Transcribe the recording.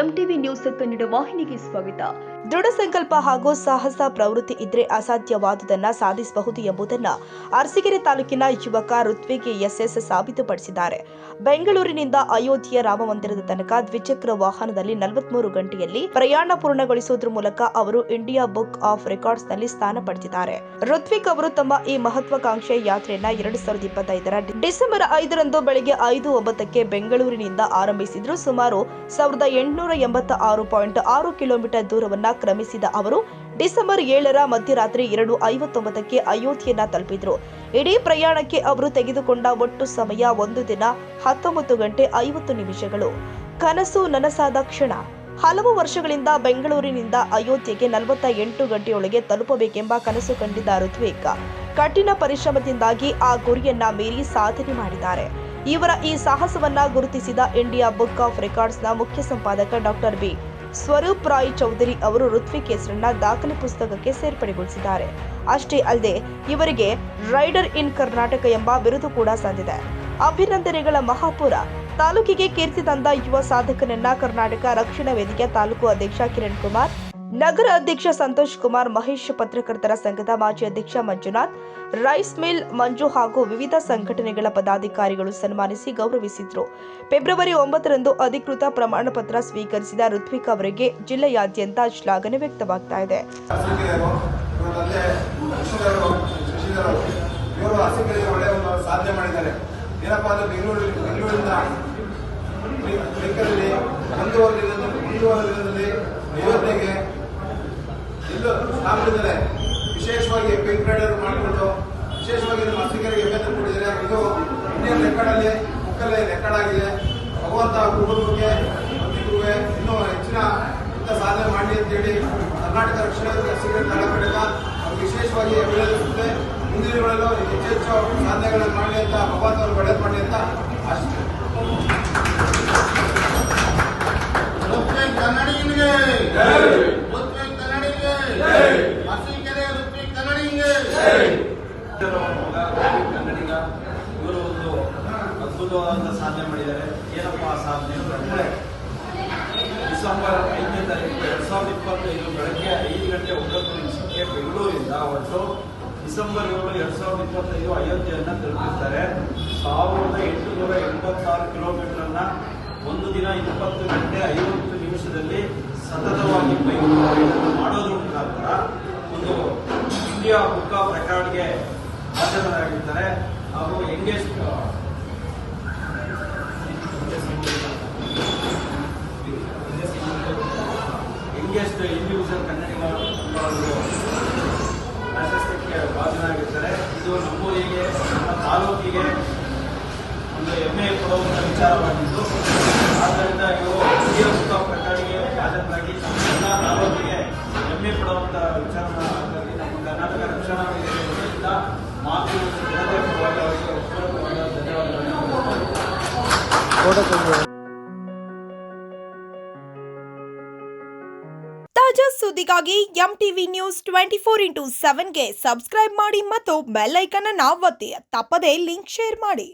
MTV news Kannada ವಾಹಿನಿಗೆ ಸ್ವಾಗತ. ದೃಢ ಸಂಕಲ್ಪ ಹಾಗೂ ಸಾಹಸ ಪ್ರವೃತ್ತಿ ಇದ್ರೆ ಅಸಾಧ್ಯವಾದುದನ್ನ ಸಾಧಿಸಬಹುದು ಎಂಬುದನ್ನ ಅರಸೀಕೆರೆ ತಾಲೂಕಿನ ಯುವಕ ಋತ್ವಿಕ್ ಎಸ್ಎಸ್ ಸಾಬೀತುಪಡಿಸಿದ್ದಾರೆ. ಬೆಂಗಳೂರಿನಿಂದ ಅಯೋಧ್ಯೆಯ ರಾಮ ಮಂದಿರದ ತನಕ ದ್ವಿಚಕ್ರ ವಾಹನದಲ್ಲಿ 43 ಗಂಟೆಯಲ್ಲಿ ಪ್ರಯಾಣ ಪೂರ್ಣಗೊಳಿಸುವುದರ ಮೂಲಕ ಅವರು ಇಂಡಿಯಾ ಬುಕ್ ಆಫ್ ರೆಕಾರ್ಡ್ಸ್ ನಲ್ಲಿ ಸ್ಥಾನ ಪಡೆದಿದ್ದಾರೆ. ಋತ್ವಿಕ್ ಅವರು ತಮ್ಮ ಈ ಮಹತ್ವಾಕಾಂಕ್ಷೆಯ ಯಾತ್ರೆಯನ್ನ 2025ರ ಡಿಸೆಂಬರ್ 5ರಂದು ಬೆಳಗ್ಗೆ 5:09ಕ್ಕೆ ಬೆಂಗಳೂರಿನಿಂದ ಆರಂಭಿಸಿದ್ರು. ಸುಮಾರು 1886.6 ಕಿಲೋಮೀಟರ್ ದೂರವನ್ನ ಕ್ರಮಿಸಿದ ಅವರು ಡಿಸೆಂಬರ್ 7ರ ಮಧ್ಯರಾತ್ರಿ 2:59ಕ್ಕೆ ಅಯೋಧ್ಯೆಯನ್ನ ತಲುಪಿದ್ರು. ಇಡೀ ಪ್ರಯಾಣಕ್ಕೆ ಅವರು ತೆಗೆದುಕೊಂಡ ಒಟ್ಟು ಸಮಯ 1 ದಿನ 19 ಗಂಟೆ 50 ನಿಮಿಷಗಳು. ಕನಸು ನನಸಾದ ಕ್ಷಣ. ಹಲವು ವರ್ಷಗಳಿಂದ ಬೆಂಗಳೂರಿನಿಂದ ಅಯೋಧ್ಯೆಗೆ 48 ಗಂಟೆಯೊಳಗೆ ತಲುಪಬೇಕೆಂಬ ಕನಸು ಕಂಡಿದ್ದ ಋತ್ವಿಕ್ ಕಠಿಣ ಪರಿಶ್ರಮದಿಂದಾಗಿ ಆ ಗುರಿಯನ್ನ ಮೀರಿ ಸಾಧನೆ ಮಾಡಿದ್ದಾರೆ. ಇವರ ಈ ಸಾಹಸವನ್ನ ಗುರುತಿಸಿದ ಇಂಡಿಯಾ ಬುಕ್ ಆಫ್ ರೆಕಾರ್ಡ್ಸ್ನ ಮುಖ್ಯ ಸಂಪಾದಕ ಡಾಕ್ಟರ್ ಬಿ ಸ್ವರೂಪ್ ರಾಯ್ ಚೌಧರಿ ಅವರು ಋತ್ವಿಕ್ ಹೆಸರನ್ನ ದಾಖಲೆ ಪುಸ್ತಕಕ್ಕೆ ಸೇರ್ಪಡೆಗೊಳಿಸಿದ್ದಾರೆ. ಅಷ್ಟೇ ಅಲ್ಲದೆ ಇವರಿಗೆ ರೈಡರ್ ಇನ್ ಕರ್ನಾಟಕ ಎಂಬ ಬಿರುದು ಕೂಡ ಸಂದಿದೆ. ಅಭಿನಂದನೆಗಳ ಮಹಾಪುರ. ತಾಲೂಕಿಗೆ ಕೀರ್ತಿ ತಂದ ಯುವ ಸಾಧಕನನ್ನ ಕರ್ನಾಟಕ ರಕ್ಷಣಾ ವೇದಿಕೆ ತಾಲೂಕು ಅಧ್ಯಕ್ಷ ಕಿರಣ್ ಕುಮಾರ್, ನಗರ ಅಧ್ಯಕ್ಷ ಸಂತೋಷ್ ಕುಮಾರ್, ಮಹೇಶ್, ಪತ್ರಕರ್ತರ ಸಂಘದ ಮಾಜಿ ಅಧ್ಯಕ್ಷ ಮಂಜುನಾಥ್, ರೈಸ್ ಮಿಲ್ ಮಂಜು ಹಾಗೂ ವಿವಿಧ ಸಂಘಟನೆಗಳ ಪದಾಧಿಕಾರಿಗಳು ಸನ್ಮಾನಿಸಿ ಗೌರವಿಸಿದ್ರು. ಫೆಬ್ರವರಿ 9ರಂದು ಅಧಿಕೃತ ಪ್ರಮಾಣ ಪತ್ರ ಸ್ವೀಕರಿಸಿದ ಋತ್ವಿಕ್ ಅವರಿಗೆ ಜಿಲ್ಲೆಯಾದ್ಯಂತ ಶ್ಲಾಘನೆ ವ್ಯಕ್ತವಾಗ್ತಾ ಇದೆ. ವಿಶೇಷವಾಗಿ ಪಿಂಕ್ ರೈಡರ್ ಮಾಡಿಕೊಂಡು ವಿಶೇಷವಾಗಿ ನಮ್ಮ ಅರಸೀಕೆರೆಗೆ ಹೆಮ್ಮೆ ಕೊಟ್ಟಿದ್ದಾರೆ. ಇದು ಇಂಡಿಯನ್ ರೆಕಾರ್ಡಲ್ಲಿ ಬುಕ್ಕಲ್ಲಿ ರೆಕಾರ್ಡ್ ಆಗಿದೆ. ಭಗವಂತ ಕುಟುಂಬಕ್ಕೆ ಮಂತ್ರಿಗುರುವೆ ಇನ್ನೂ ಹೆಚ್ಚಿನ ಇಂಥ ಸಾಧನೆ ಮಾಡಲಿ ಅಂತೇಳಿ ಕರ್ನಾಟಕ ರಕ್ಷಣಾ ಅರಸೀಕೆರೆ ತಾಲೂಕಿನ ವಿಶೇಷವಾಗಿ ಅಭಿನಂದಿಸುತ್ತೆ. ಮುಂದಿನ ದಿನಗಳಲ್ಲೂ ಹೆಚ್ಚೆಚ್ಚು ಸಾಧನೆಗಳನ್ನು ಮಾಡಲಿ ಅಂತ ಭಗವಂತ ಅವರು ಒಳ್ಳೇದು ಮಾಡಲಿ ಅಂತ ಆಶಿಸ್ತೇನೆ. ಕನ್ನಡಿಗ ಇವರು ಒಂದು ಅದ್ಭುತವಾದ ಸಾಧನೆ ಮಾಡಿದ್ದಾರೆ. ಏನಪ್ಪ ಸಾಧನೆ ಅಂತಂದ್ರೆ ಡಿಸೆಂಬರ್ 5ನೇ ತಾರೀಕು 2025 ಬೆಳಗ್ಗೆ 5 ಗಂಟೆ 9 ನಿಮಿಷಕ್ಕೆ ಬೆಂಗಳೂರಿಂದ ಹೊರಟು ಡಿಸೆಂಬರ್ 7, 2025 ಅಯೋಧ್ಯೆಯನ್ನ ತಲುಪಿದ್ದಾರೆ. 1886 ಕಿಲೋಮೀಟರ್ 1 ದಿನ 20 ಗಂಟೆ 50 ನಿಮಿಷದಲ್ಲಿ ಸತತವಾಗಿ ಬೈಕ್ ಮಾಡೋದ್ರ ಮುಖಾಂತರ ಒಂದು ಇಂಡಿಯಾ ಬುಕ್ ಆಫ್ ರೆಕಾರ್ಡ್ಗೆ ಹಾಜರಾಗಿದ್ದಾರೆ. ಹಾಗೂ ಯಂಗೆಸ್ಟ್ ಇಂಡಿವಿಜುವಲ್ ಕನ್ನಡಿಗ ಪ್ರಶಸ್ತಿಗೆ ಭಾಜನರಾಗಿರ್ತಾರೆ. ಇದು ನಮ್ಮೂರಿಗೆ, ನಮ್ಮ ತಾಲೂಕಿಗೆ ಒಂದು ಹೆಮ್ಮೆ ಕೊಡುವಂಥ ವಿಚಾರವಾಗಿದ್ದು, ಆದ್ದರಿಂದ ಇವರು ಇಂಡಿಯಾ ಬುಕ್ ಆಫ್ ರೆಕಾರ್ಡ್ಗೆ ಹಾಜರಾಗಿ ಎಲ್ಲ ತಾಲೂಕಿಗೆ ಹೆಮ್ಮೆ ಪಡುವಂಥ ವಿಚಾರವಾಗಿ ನಮ್ಮ ಕರ್ನಾಟಕ ರಕ್ಷಣಾ ವೇದಿಕೆಯಿಂದ ಮಾತು ಜನತೆ ಪರವಾಗಿ ಅವರಿಗೆ ಪೂರ್ವಕವಾದ ಧನ್ಯವಾದಗಳನ್ನು. ತಾಜಾ ಸುದ್ದಿಗಾಗಿ ಎಂಟಿವಿ ನ್ಯೂಸ್ 24x7ಗೆ ಸಬ್ಸ್ಕ್ರೈಬ್ ಮಾಡಿ ಮತ್ತು ಬೆಲ್ ಐಕಾನ್ ಅನ್ನು ಒತ್ತಿ. ತಪ್ಪದೇ ಲಿಂಕ್ ಶೇರ್ ಮಾಡಿ.